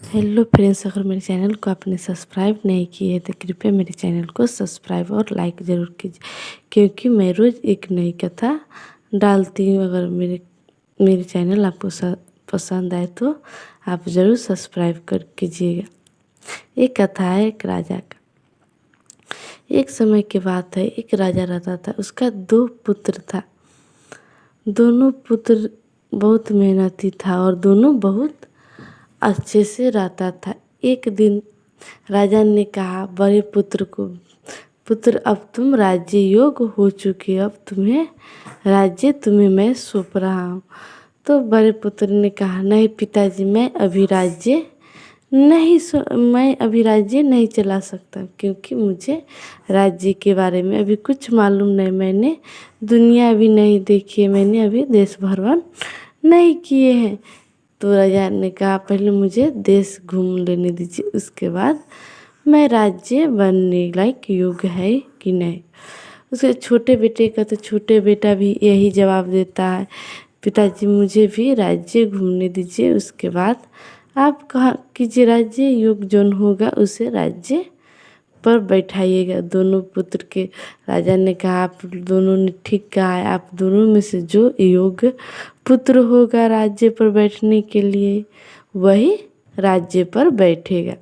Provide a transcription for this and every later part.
Hello friends, अगर मेरे channel को आपने सब्सक्राइब नहीं किए है तो कृपया मेरे चैनल को सब्सक्राइब और लाइक ज़रूर कीजिए, क्योंकि मैं रोज़ एक नई कथा डालती हूँ। अगर मेरे चैनल आपको पसंद आए तो आप ज़रूर सब्सक्राइब कर कीजिएगा। एक कथा है एक राजा का। एक समय की बात है, एक राजा रहता था, उसका 2 पुत्र था। दोनों पुत्र बहुत मेहनती था और दोनों बहुत अच्छे से रहता था। एक दिन राजा ने कहा बड़े पुत्र को, पुत्र अब तुम राज्य योग्य हो चुके, अब तुम्हें मैं सौंप रहा हूँ। तो बड़े पुत्र ने कहा नहीं पिताजी, मैं अभी राज्य नहीं चला सकता, क्योंकि मुझे राज्य के बारे में अभी कुछ मालूम नहीं। मैंने दुनिया भी नहीं देखी है, मैंने अभी देश भ्रमण नहीं किए हैं। तो राजा ने कहा पहले मुझे देश घूम लेने दीजिए, उसके बाद मैं राज्य बनने लायक योग्य है कि नहीं। उसके छोटे बेटे का तो छोटे बेटा भी यही जवाब देता है, पिताजी मुझे भी राज्य घूमने दीजिए, उसके बाद आप कहा कीजिए, राज्य योग्य जौन होगा उसे राज्य पर बैठाइएगा। दोनों पुत्र के राजा ने कहा आप दोनों ने ठीक कहा है, आप दोनों में से जो योग्य पुत्र होगा राज्य पर बैठने के लिए वही राज्य पर बैठेगा।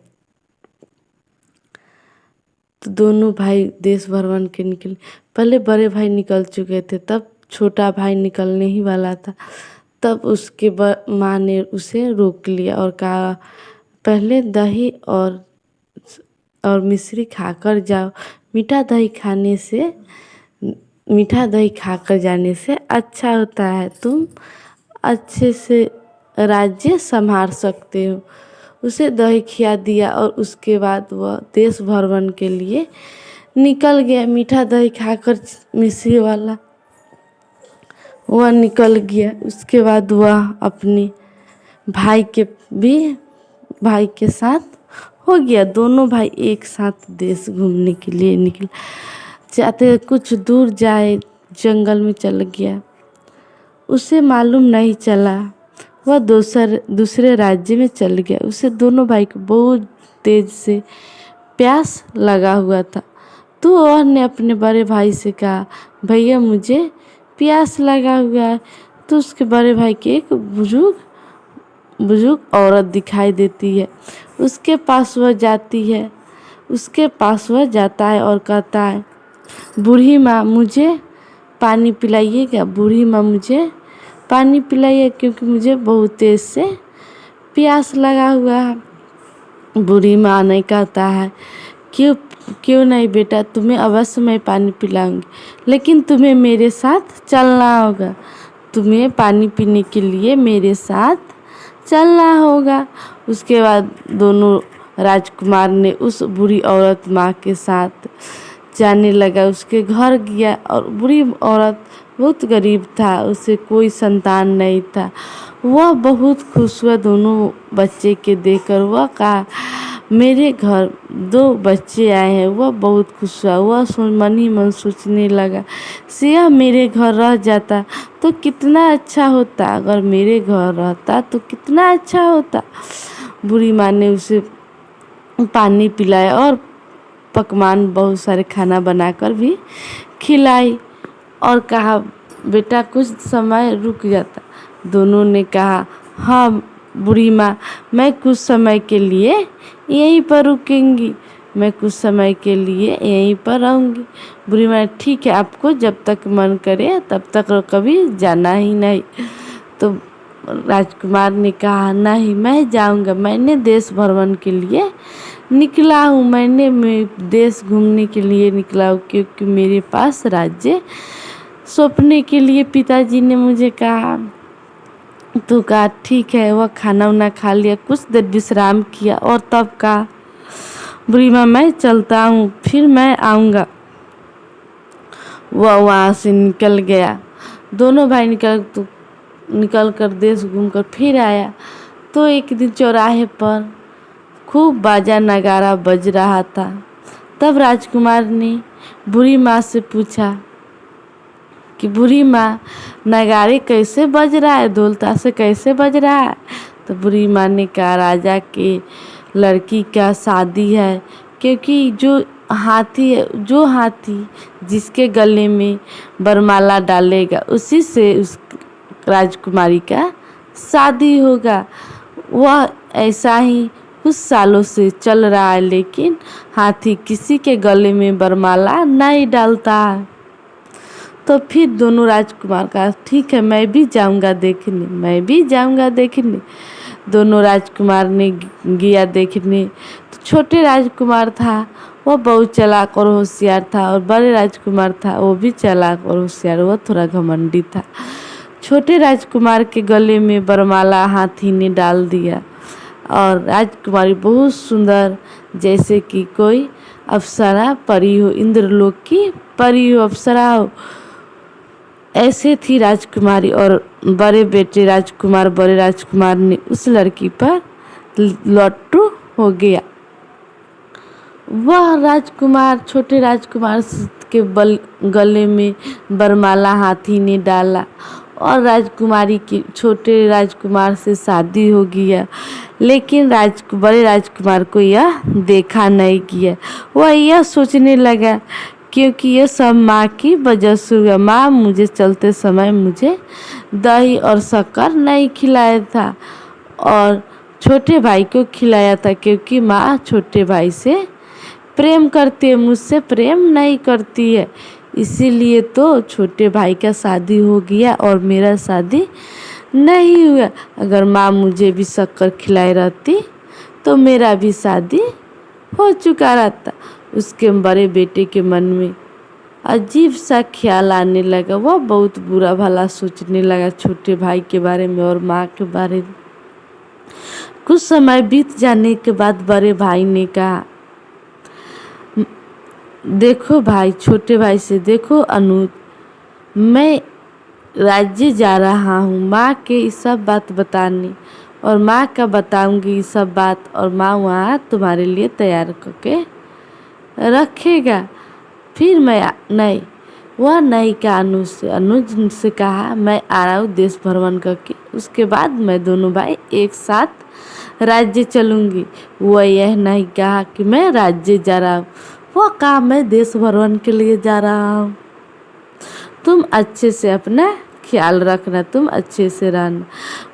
तो दोनों भाई देश भ्रमण के निकले। पहले बड़े भाई निकल चुके थे, तब छोटा भाई निकलने ही वाला था। तब उसके माँ ने उसे रोक लिया और कहा पहले दही और मिश्री खाकर जाओ। मीठा दही खाकर जाने से अच्छा होता है, तुम अच्छे से राज्य संभाल सकते हो। उसे दही खिला दिया और उसके बाद वह देश भ्रमण के लिए निकल गया। मीठा दही खाकर मिश्री वाला वह निकल गया। उसके बाद वह अपने भाई के साथ हो गया। दोनों भाई एक साथ देश घूमने के लिए निकले। जाते कुछ दूर जाए जंगल में चल गया, उसे मालूम नहीं चला वह दूसरे राज्य में चल गया। उसे दोनों भाई को बहुत तेज से प्यास लगा हुआ था। तो वह ने अपने बड़े भाई से कहा भैया मुझे प्यास लगा हुआ है। तो उसके बड़े भाई की एक बुजुर्ग औरत दिखाई देती है। उसके पास वह जाता है और कहता है बूढ़ी माँ मुझे पानी पिलाइएगा, बूढ़ी माँ मुझे पानी पिलाइए, क्योंकि मुझे बहुत तेज से प्यास लगा हुआ है। बूढ़ी माँ ने कहता है क्यों नहीं बेटा, तुम्हें अवश्य मैं पानी पिलाऊंगी, लेकिन तुम्हें मेरे साथ चलना होगा। तुम्हें पानी पीने के लिए मेरे साथ चलना होगा। उसके बाद दोनों राजकुमार ने उस बूढ़ी औरत माँ के साथ जाने लगा। उसके घर गया और बूढ़ी औरत बहुत गरीब था, उसे कोई संतान नहीं था। वह बहुत खुश हुआ दोनों बच्चे के देखकर। वह कहा मेरे घर 2 बच्चे आए हैं। वह बहुत खुश हुआ। वह मन ही मन सोचने लगा यह मेरे घर रह जाता तो कितना अच्छा होता, अगर मेरे घर रहता तो कितना अच्छा होता। बूढ़ी माँ ने उसे पानी पिलाया और पकवान बहुत सारे खाना बनाकर भी खिलाई और कहा बेटा कुछ समय रुक जाता। दोनों ने कहा हाँ बूढ़ी माँ, मैं कुछ समय के लिए यहीं पर रुकेंगी, मैं कुछ समय के लिए यहीं पर रहूँगी। बूढ़ी माँ ठीक है, आपको जब तक मन करे तब तक कभी जाना ही नहीं। तो राजकुमार ने कहा नहीं मैं जाऊँगा, मैंने देश भ्रमण के लिए निकला हूँ, मैं देश घूमने के लिए निकला हूँ, क्योंकि मेरे पास राज्य सौंपने के लिए पिताजी ने मुझे कहा। तो कहा ठीक है। वह खाना वाना खा लिया, कुछ देर विश्राम किया और तब कहा बुढ़ी माँ मैं चलता हूँ, फिर मैं आऊँगा। वह वहाँ से निकल गया। दोनों भाई निकल कर देश घूमकर फिर आया। तो एक दिन चौराहे पर खूब बाजा नगारा बज रहा था। तब राजकुमार ने बूढ़ी माँ से पूछा कि बूढ़ी माँ नगाड़े कैसे बज रहा है, ढोल ताशे कैसे बज रहा है। तो बूढ़ी माँ ने कहा राजा के लड़की का शादी है, क्योंकि जो हाथी जिसके गले में वरमाला डालेगा उसी से उस राजकुमारी का शादी होगा। वह ऐसा ही कुछ सालों से चल रहा है, लेकिन हाथी किसी के गले में वरमाला नहीं डालता है। तो फिर दोनों राजकुमार का ठीक है, मैं भी जाऊंगा देखने। दोनों राजकुमार ने गया देखने। तो छोटे राजकुमार था वो बहुत चालाक और होशियार था, और बड़े राजकुमार था वो भी चालाक और होशियार, वो थोड़ा घमंडी था। छोटे राजकुमार के गले में वरमाला हाथी ने डाल दिया, और राजकुमारी बहुत सुंदर, जैसे कि कोई अप्सरा परी हो, इंद्रलोक की परी हो, अप्सरा हो, ऐसे थी राजकुमारी। और बड़े राजकुमार ने उस लड़की पर लट्टू हो गया। वह राजकुमार छोटे राजकुमार के गले में वरमाला हाथी ने डाला, और राजकुमारी की छोटे राजकुमार से शादी हो गया। लेकिन बड़े राजकुमार को यह देखा नहीं किया। वह यह सोचने लगा, क्योंकि ये सब माँ की वजह से हुआ। माँ मुझे चलते समय मुझे दही और शक्कर नहीं खिलाया था, और छोटे भाई को खिलाया था, क्योंकि माँ छोटे भाई से प्रेम करती है, मुझसे प्रेम नहीं करती है। इसीलिए तो छोटे भाई का शादी हो गया और मेरा शादी नहीं हुआ। अगर माँ मुझे भी शक्कर खिलाई रहती तो मेरा भी शादी हो चुका रहता। उसके बड़े बेटे के मन में अजीब सा ख्याल आने लगा। वह बहुत बुरा भला सोचने लगा छोटे भाई के बारे में और माँ के बारे में। कुछ समय बीत जाने के बाद बड़े भाई ने कहा, देखो भाई, छोटे भाई से, देखो अनुज, मैं राज्य जा रहा हूँ माँ के ये सब बात बताने, और माँ का बताऊंगी ये सब बात, और माँ वहाँ तुम्हारे लिए तैयार करके रखेगा। फिर मैं नहीं, वह नहीं कहा अनुज से कहा, मैं आ रहा हूँ देश भ्रमण करके, उसके बाद मैं दोनों भाई एक साथ राज्य चलूँगी। वह यह नहीं कहा कि मैं राज्य जा रहा हूँ, वह कहा मैं देश भ्रमण के लिए जा रहा हूँ। तुम अच्छे से अपना ख्याल रखना, तुम अच्छे से रहना।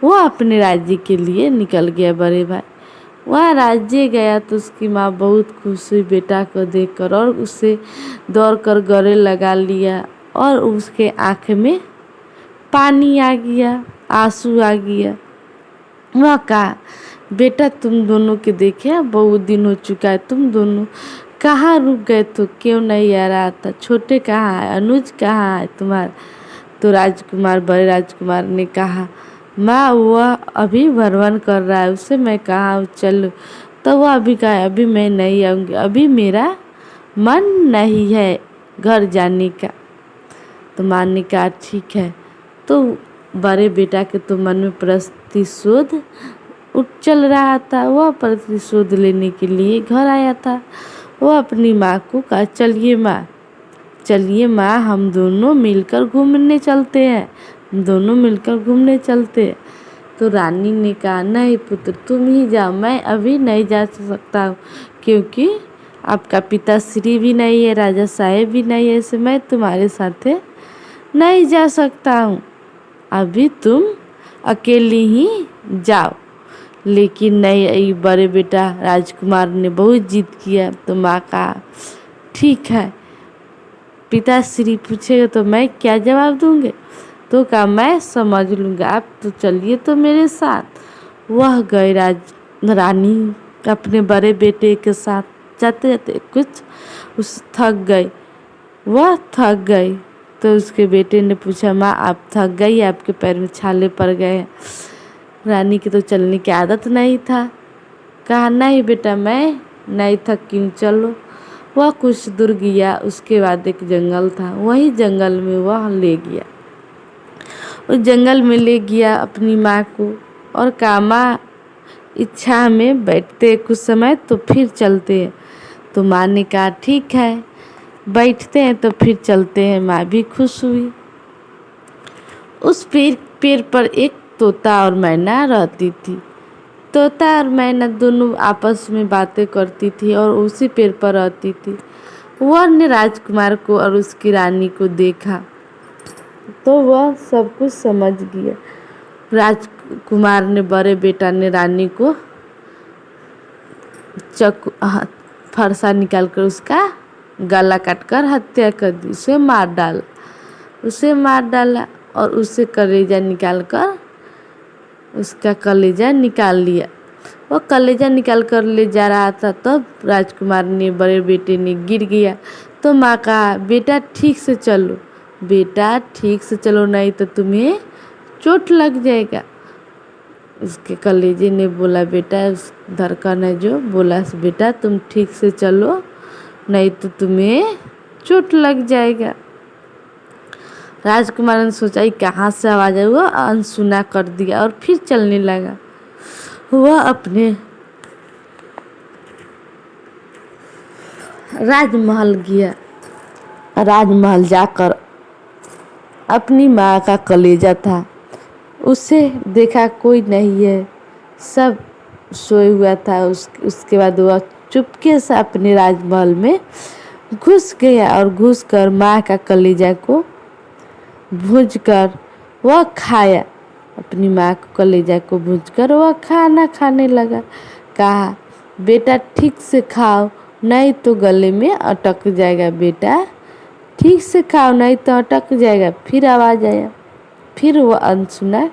वो अपने राज्य के लिए निकल गया बड़े भाई। वह राज्य गया तो उसकी माँ बहुत खुश हुई बेटा को देखकर, और उसे दौड़कर गले लगा लिया, और उसके आँख में पानी आ गया, आंसू आ गया। वह कहा, बेटा तुम दोनों के देखे बहुत दिन हो चुका है, तुम दोनों कहाँ रुक गए तो क्यों नहीं आ रहा था? छोटे कहाँ है, अनुज कहाँ है तुम्हारा? तो बड़े राजकुमार ने कहा, माँ वह अभी भ्रमण कर रहा है, उसे मैं कहा चलो। तो वह अभी कहा, अभी मैं नहीं आऊँगी, अभी मेरा मन नहीं है घर जाने का। तो माँ ने कहा ठीक है। तो बड़े बेटा के तो मन में प्रतिशोध चल रहा था। वह प्रतिशोध लेने के लिए घर आया था। वो अपनी माँ को कहा, चलिए माँ हम दोनों मिलकर घूमने चलते हैं, तो रानी ने कहा, नहीं पुत्र तुम ही जाओ, मैं अभी नहीं जा सकता हूँ, क्योंकि आपका पिताश्री भी नहीं है, राजा साहेब भी नहीं है, ऐसे मैं तुम्हारे साथ नहीं जा सकता हूँ, अभी तुम अकेली ही जाओ। लेकिन नहीं, बड़े बेटा राजकुमार ने बहुत जिद किया। तो माँ कहा, ठीक है, पिताश्री पूछेगा तो मैं क्या जवाब दूंगे? तो कहा, मैं समझ लूँगा, आप तो चलिए तो मेरे साथ। वह गए रानी अपने बड़े बेटे के साथ। जाते जाते कुछ वह थक गई। तो उसके बेटे ने पूछा, माँ आप थक गई, आपके पैर में छाले पड़ गए? रानी की तो चलने की आदत नहीं था। कहा, नहीं बेटा मैं नहीं थकी हूँ, चलो। वह कुछ दूर गया, उसके बाद एक जंगल था, वही जंगल में वह ले गया। उस जंगल में ले गया अपनी माँ को, और कहा, माँ इच्छा में बैठते कुछ समय तो फिर चलते हैं। तो माँ ने कहा, ठीक है बैठते हैं तो फिर चलते हैं। माँ भी खुश हुई। उस पेड़ पर एक तोता और मैना रहती थी। तोता और मैना दोनों आपस में बातें करती थी और उसी पेड़ पर रहती थी। वह ने राजकुमार को और उसकी रानी को देखा तो वह सब कुछ समझ गया। राजकुमार ने बड़े बेटा ने रानी को फरसा निकालकर उसका गला काटकर हत्या कर दी, उसे मार डाला और उसे कलेजा निकालकर उसका कलेजा निकाल लिया। वो कलेजा निकाल कर ले जा रहा था तब राजकुमार ने बड़े बेटे ने गिर गया तो माँ कहा, बेटा ठीक से चलो, बेटा ठीक से चलो, नहीं तो तुम्हें चोट लग जाएगा। उसके कलेजे ने बोला, बेटा उस धड़कन है जो बोला, बेटा तुम ठीक से चलो नहीं तो तुम्हें चोट लग जाएगा। राजकुमार ने सोचा कहाँ से आवाज आई, हुआ अनसुना कर दिया और फिर चलने लगा। वह अपने राजमहल गया। राजमहल जाकर अपनी माँ का कलेजा था, उसे देखा कोई नहीं है, सब सोए हुआ था। उसके बाद वह चुपके से अपने राजमहल में घुस गया और घुसकर माँ का कलेजा को भूंजकर वह खाया। अपनी माँ को कलेजा को भूंजकर वह खाना खाने लगा। कहा, बेटा ठीक से खाओ नहीं तो गले में अटक जाएगा, बेटा ठीक से खाओ नहीं तो अटक जाएगा। फिर आवाज आया, फिर वह अनसुना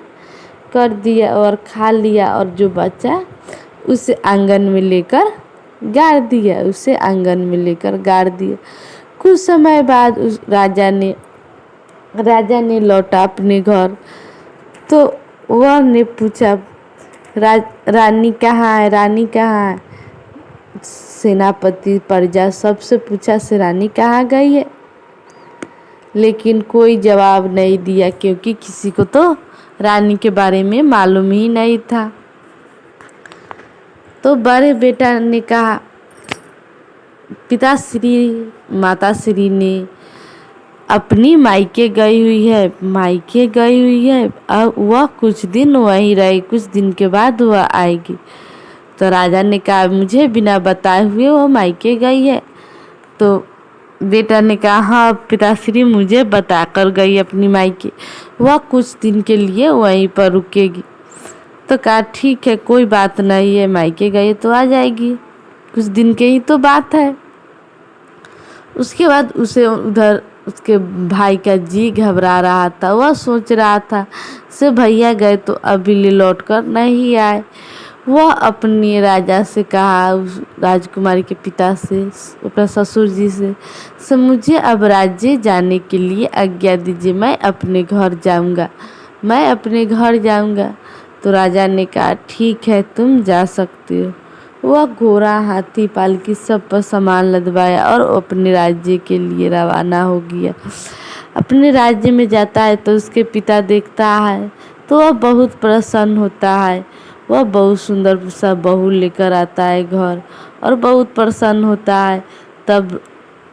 कर दिया और खा लिया और जो बचा उसे आंगन में लेकर गाड़ दिया, कुछ समय बाद उस राजा ने लौटा अपने घर तो वह ने पूछा, रानी कहाँ है? सेनापति प्रजा सबसे पूछा से रानी कहाँ गई है, लेकिन कोई जवाब नहीं दिया क्योंकि किसी को तो रानी के बारे में मालूम ही नहीं था। तो बड़े बेटा ने कहा, पिताश्री माताश्री ने अपनी मायके गई हुई है, अब वह कुछ दिन वहीं रही, कुछ दिन के बाद वह आएगी। तो राजा ने कहा, मुझे बिना बताए हुए वो मायके गई है। तो बेटा ने कहा, हाँ पिताश्री मुझे बताकर गई अपनी मायके, वह कुछ दिन के लिए वहीं पर रुकेगी। तो कहा, ठीक है कोई बात नहीं है, मायके गई तो आ जाएगी, कुछ दिन के ही तो बात है। उसके बाद उसे उधर उसके भाई का जी घबरा रहा था। वह सोच रहा था से भैया गए तो अभी ले लौट कर नहीं आए। वह अपने राजा से कहा, उस राजकुमारी के पिता से, अपने ससुर जी से मुझे अब राज्य जाने के लिए आज्ञा दीजिए, मैं अपने घर जाऊंगा। तो राजा ने कहा, ठीक है तुम जा सकते हो। वह घोड़ा हाथी पालकी सब पर सामान लदवाया और अपने राज्य के लिए रवाना हो गया। अपने राज्य में जाता है तो उसके पिता देखता है तो वह बहुत प्रसन्न होता है। वह बहुत सुंदर सा बहू लेकर आता है घर और बहुत प्रसन्न होता है।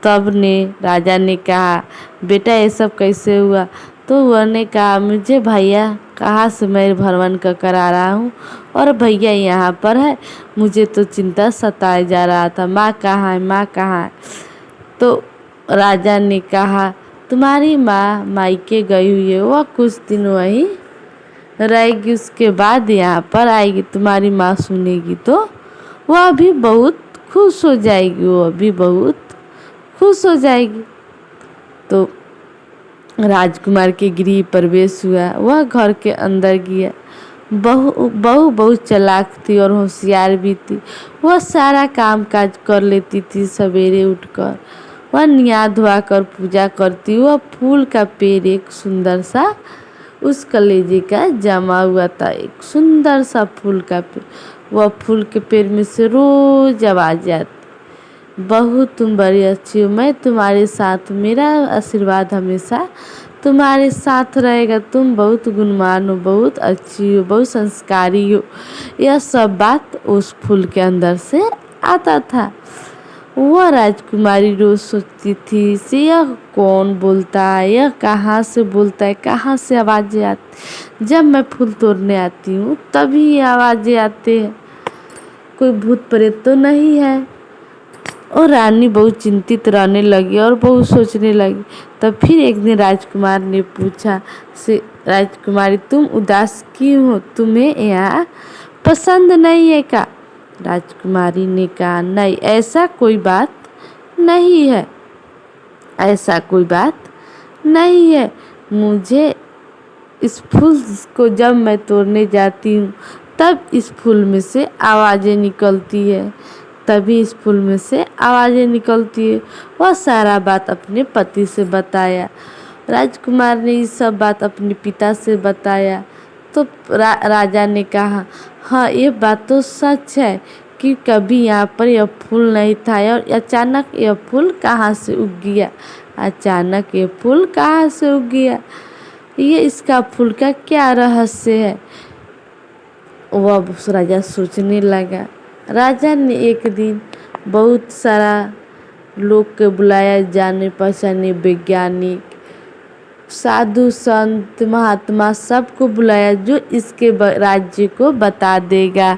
तब ने राजा ने कहा, बेटा ये सब कैसे हुआ? तो वह ने कहा, मुझे भैया कहाँ से मैं भ्रमण कर आ रहा हूँ और भैया यहाँ पर है, मुझे तो चिंता सताए जा रहा था, माँ कहाँ है? तो राजा ने कहा, तुम्हारी माँ मायके गई हुई है, वह कुछ दिन वहीं रहेगी, उसके बाद यहाँ पर आएगी। तुम्हारी माँ सुनेगी तो वह भी बहुत खुश हो जाएगी। तो राजकुमार के गृह प्रवेश हुआ। वह घर के अंदर गया। बहू बहुत चालाक थी और होशियार भी थी। वह सारा काम काज कर लेती थी। सवेरे उठकर वह नहा धोआ कर पूजा करती। वह फूल का पेड़ एक सुंदर सा उस कलेजे का जमा हुआ था, एक सुंदर सा फूल का पेड़। वह फूल के पेड़ में से रोज आवाज आती, बहू तुम बड़ी अच्छी हो, मैं तुम्हारे साथ, मेरा आशीर्वाद हमेशा तुम्हारे साथ रहेगा, तुम बहुत गुणवान हो, बहुत अच्छी हो, बहुत संस्कारी हो। यह सब बात उस फूल के अंदर से आता था। वह राजकुमारी रोज सोचती थी से यह कौन बोलता है, यह कहाँ से बोलता है, कहाँ से आवाज़ें आती। जब मैं फूल तोड़ने आती हूँ तभी ये आवाज़ें आती है, कोई भूत प्रेत तो नहीं है। और रानी बहुत चिंतित रहने लगी और बहुत सोचने लगी। तब फिर एक दिन राजकुमार ने पूछा से राजकुमारी तुम उदास क्यों हो, तुम्हें यहाँ पसंद नहीं है क्या? राजकुमारी ने कहा नहीं, ऐसा कोई बात नहीं है, ऐसा कोई बात नहीं है। मुझे इस फूल को जब मैं तोड़ने जाती हूँ तब इस फूल में से आवाज़ें निकलती है, तभी इस फूल में से आवाज़ें निकलती है। वह सारा बात अपने पति से बताया। राजकुमार ने ये सब बात अपने पिता से बताया तो राजा ने कहा हाँ ये बात तो सच है कि कभी यहाँ पर यह फूल नहीं था और अचानक यह फूल कहाँ से उग गया, अचानक ये फूल कहाँ से उग गया, ये इसका फूल का क्या रहस्य है। वह राजा सोचने लगा। राजा ने एक दिन बहुत सारा लोग के बुलाया, जाने पहचाने वैज्ञानिक, साधु संत महात्मा सबको बुलाया जो इसके राज्य को बता देगा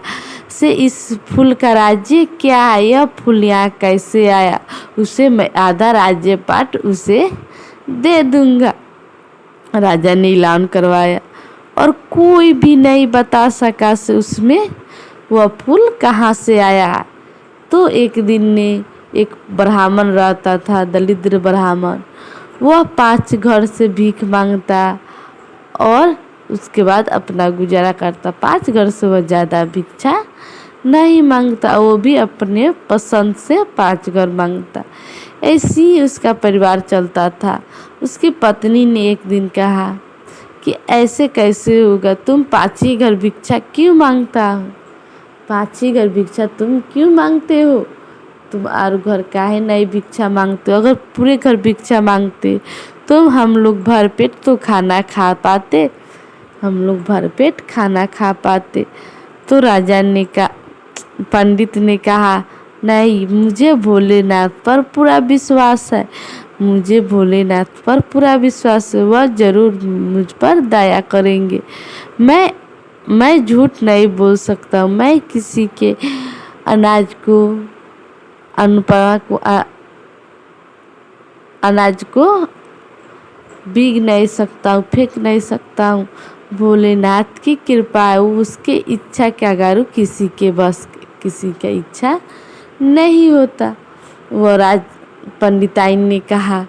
से इस फूल का राज्य क्या है, यह फूल यहाँ कैसे आया, उसे मैं आधा राज्य पाट उसे दे दूंगा। राजा ने ऐलान करवाया और कोई भी नहीं बता सका से उसमें वह फूल कहाँ से आया। तो एक दिन ने एक ब्राह्मण रहता था, दरिद्र ब्राह्मण, वह 5 घर से भीख मांगता और उसके बाद अपना गुजारा करता। 5 घर से वह ज़्यादा भिक्षा नहीं मांगता, वो भी अपने पसंद से 5 घर मांगता। ऐसे ही उसका परिवार चलता था। उसकी पत्नी ने एक दिन कहा कि ऐसे कैसे होगा, तुम 5 ही घर भिक्षा क्यों मांगता हो, 5 ही घर भिक्षा तुम क्यों मांगते हो, तुम और घर काहे नहीं भिक्षा मांगते हो, अगर पूरे घर भिक्षा मांगते तो हम लोग भर पेट तो खाना खा पाते, हम लोग भर पेट खाना खा पाते। तो राजा ने कहा, पंडित ने कहा नहीं, मुझे भोलेनाथ पर पूरा विश्वास है, मुझे भोलेनाथ पर पूरा विश्वास है, वह जरूर मुझ पर दया करेंगे। मैं झूठ नहीं बोल सकता, मैं किसी के अनाज को अनाज को बीग नहीं सकता हूँ, फेंक नहीं सकता हूँ। भोलेनाथ की कृपा है, उसके इच्छा क्या करूँ, किसी के बस किसी का इच्छा नहीं होता। वो पंडिताइन ने कहा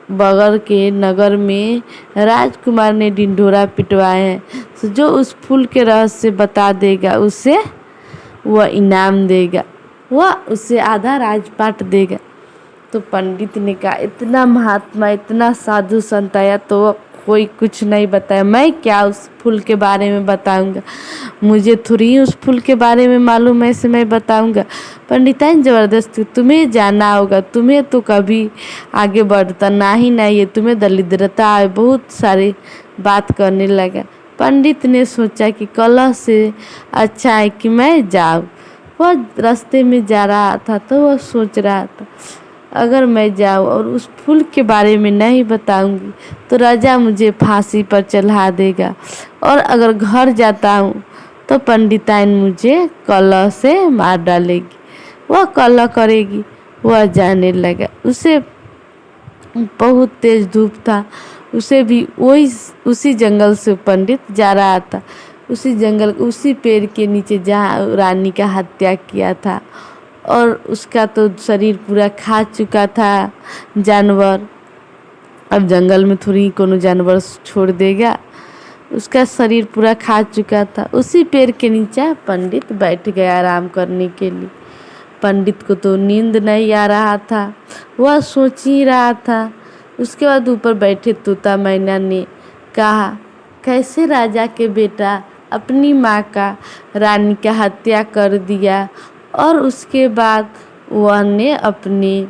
बगल के नगर में राजकुमार ने ढिंढोरा पिटवाए हैं, तो जो उस फूल के रहस्य बता देगा उसे वह इनाम देगा, वह उसे आधा राजपाट देगा। तो पंडित ने कहा इतना महात्मा, इतना साधु संत आया तो वह कोई कुछ नहीं बताया, मैं क्या उस फूल के बारे में बताऊंगा, मुझे थोड़ी उस फूल के बारे में मालूम है, ऐसे मैं बताऊंगा। पंडिताइन जबरदस्ती, तुम्हें जाना होगा, तुम्हें तो कभी आगे बढ़ता नहीं है, तुम्हें दरिद्रता है, बहुत सारी बात करने लगा। पंडित ने सोचा कि कलह से अच्छा है कि मैं जाऊँ। वह रास्ते में जा रहा था तो वह सोच रहा था अगर मैं जाऊँ और उस फूल के बारे में नहीं बताऊंगी तो राजा मुझे फांसी पर चढ़ा देगा, और अगर घर जाता हूँ तो पंडिताइन मुझे कलह से मार डालेगी। वह कलह करेगी। वह जाने लगा। उसे बहुत तेज धूप था, उसे भी उसी जंगल से पंडित जा रहा था, उसी पेड़ के नीचे जहाँ रानी का हत्या किया था, और उसका तो शरीर पूरा खा चुका था जानवर। अब जंगल में थोड़ी कोनो जानवर छोड़ देगा, उसका शरीर पूरा खा चुका था। उसी पेड़ के नीचे पंडित बैठ गया आराम करने के लिए। पंडित को तो नींद नहीं आ रहा था, वह सोच ही रहा था। उसके बाद ऊपर बैठे तोता मैना ने कहा, कैसे राजा के बेटा अपनी माँ का, रानी का हत्या कर दिया, और उसके बाद वह ने अपनी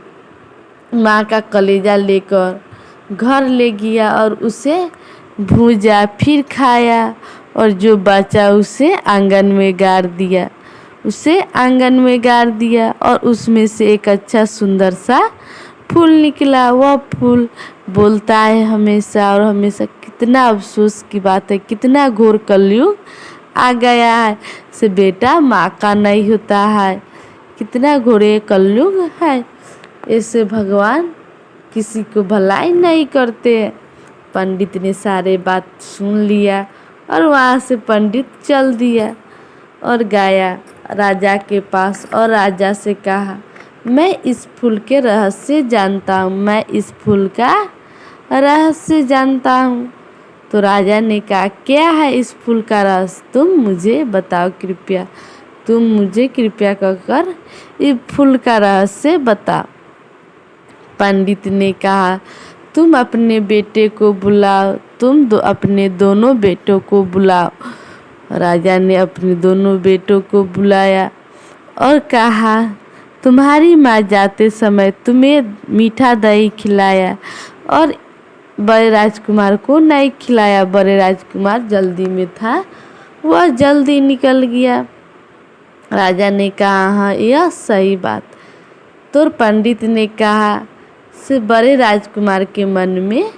माँ का कलेजा लेकर घर ले गया और उसे भूजा, फिर खाया, और जो बचा उसे आंगन में गाड़ दिया। उसे आंगन में गाड़ दिया और उसमें से एक अच्छा सुंदर सा फूल निकला। वह फूल बोलता है हमेशा और हमेशा, कितना अफसोस की बात है, कितना घोर कलयुग आ गया है, से बेटा माँ का नहीं होता है, कितना घोरे कलयुग है, ऐसे भगवान किसी को भलाई नहीं करते। पंडित ने सारे बात सुन लिया और वहाँ से पंडित चल दिया और गया राजा के पास और राजा से कहा, मैं इस फूल के रहस्य जानता हूँ, मैं इस फूल का रहस्य जानता हूँ। तो राजा ने कहा, क्या है इस फूल का रहस्य, तुम मुझे बताओ कृपया, तुम मुझे कृपया कर इस फूल का रहस्य बताओ। पंडित ने कहा, तुम अपने बेटे को बुलाओ, तुम अपने दोनों बेटों को बुलाओ। राजा ने अपने दोनों बेटों को बुलाया और कहा, तुम्हारी माँ जाते समय तुम्हें मीठा दही खिलाया और बड़े राजकुमार को नहीं खिलाया। बड़े राजकुमार जल्दी में था, वह जल्दी निकल गया। राजा ने कहा, हाँ यह सही बात। तो पंडित ने कहा, से बड़े राजकुमार के मन में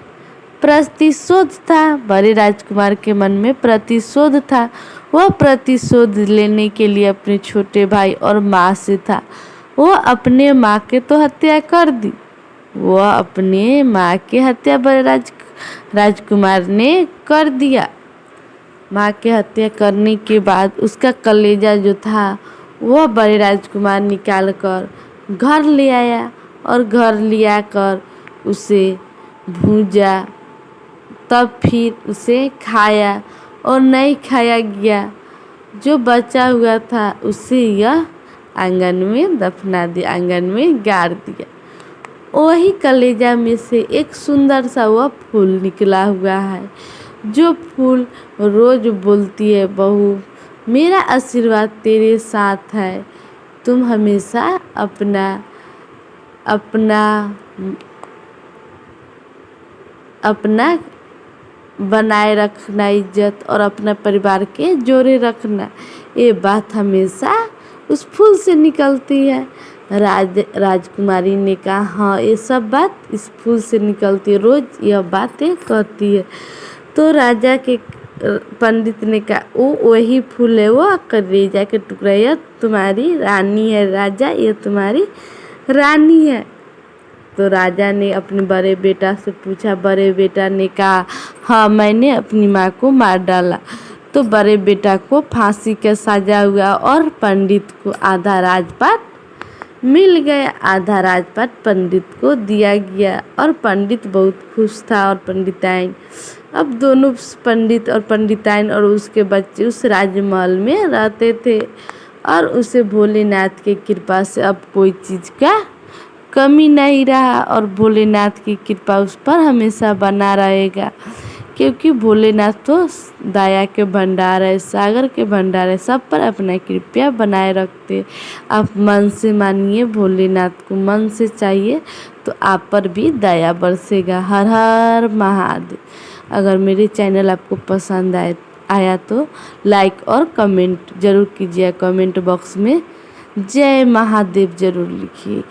प्रतिशोध था, बड़े राजकुमार के मन में प्रतिशोध था। वह प्रतिशोध लेने के लिए अपने छोटे भाई और माँ से था। वह अपने माँ के तो हत्या कर दी, वह अपने माँ की हत्या बड़े राजकुमार ने कर दिया। माँ की हत्या करने के बाद उसका कलेजा जो था वह बड़े राजकुमार निकाल कर घर ले आया और घर ले आकर उसे भूजा, तब फिर उसे खाया और नहीं खाया गया। जो बचा हुआ था उसे यह आंगन में दफना दिया, आंगन में गाड़ दिया। वही कलेजा में से एक सुंदर सा वह फूल निकला हुआ है, जो फूल रोज बोलती है, बहू मेरा आशीर्वाद तेरे साथ है, तुम हमेशा अपना अपना अपना बनाए रखना इज्जत और अपना परिवार के जोड़े रखना। ये बात हमेशा उस फूल से निकलती है। राजकुमारी ने कहा, हाँ ये सब बात इस फूल से निकलती है, रोज यह बातें कहती है। तो राजा के पंडित ने कहा, वो वही फूल है, वो कलेजा के टुकड़ा, यह तुम्हारी रानी है राजा, ये तुम्हारी रानी है। तो राजा ने अपने बड़े बेटा से पूछा। बड़े बेटा ने कहा, हाँ मैंने अपनी माँ को मार डाला। तो बड़े बेटा को फांसी का सजा हुआ और पंडित को आधा राजपाट मिल गया, आधा राजपाट पंडित को दिया गया और पंडित बहुत खुश था। और पंडिताइन, अब दोनों पंडित और पंडिताइन और उसके बच्चे उस राजमहल में रहते थे और उसे भोलेनाथ की कृपा से अब कोई चीज़ का कमी नहीं रहा और भोलेनाथ की कृपा उस पर हमेशा बना रहेगा, क्योंकि भोलेनाथ तो दया के भंडार है, सागर के भंडार है, सब पर अपना कृपा बनाए रखते। आप मन से मानिए भोलेनाथ को, मन से चाहिए तो आप पर भी दया बरसेगा। हर हर महादेव। अगर मेरे चैनल आपको पसंद आया तो लाइक और कमेंट ज़रूर कीजिए। कमेंट बॉक्स में जय महादेव ज़रूर लिखिए।